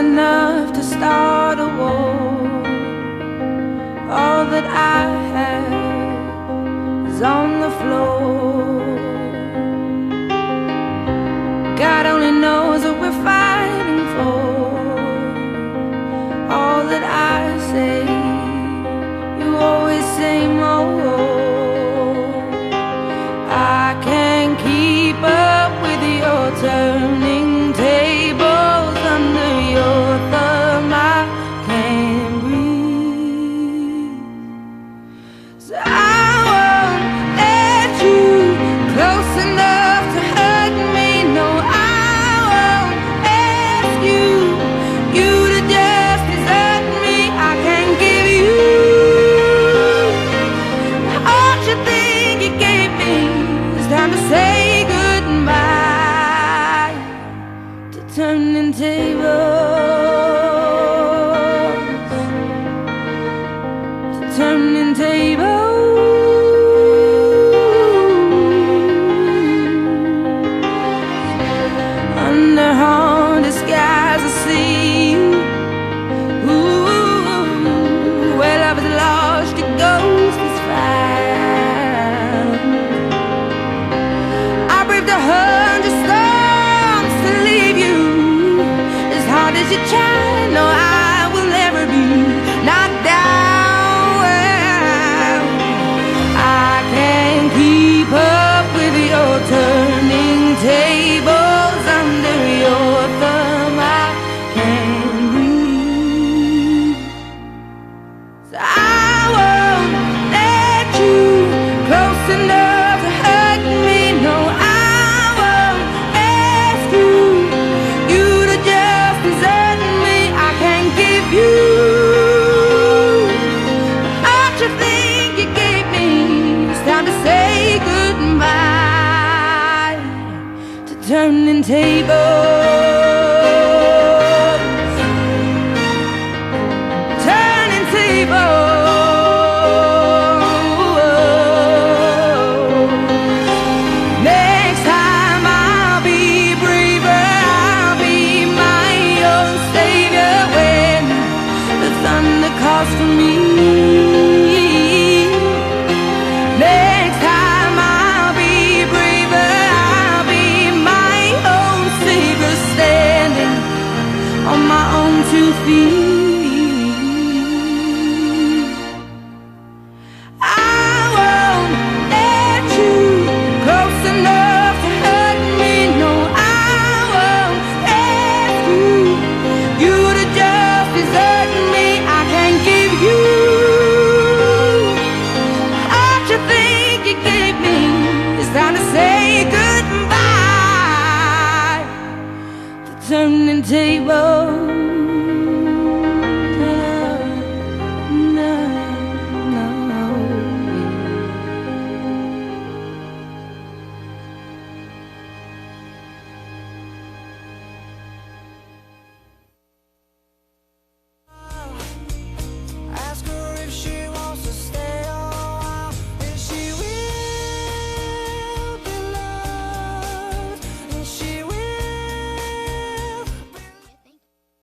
enough to start a war. All that I have is on the floor. God only knows what we're fighting for. All that I say, you always say more. I can't keep up with your turning tables under your thumb. I can't breathe, so I won't let you close enough to hurt me. No, I won't ask you to just desert me. I can't give you all you think you gave me. It's time to say goodbye to turning tables, to turning tables. Under haunted skies I see you. Ooh, where love is lost, your ghost is found. I braved 100 storms to leave you. As hard as you try, no, I will never be knocked down. I can't keep up with your turning tables under your thumb. I can't breathe, so I won't let you close enough to hurt me. No, I won't ask you to just desert me. I can't give you all you think you gave me. It's time to say goodbye to turning tables, turning tables. Next time I'll be braver, I'll be my own savior when the thunder calls for me. Next time I'll be braver, I'll be my own savior, standing on my own 2 feet.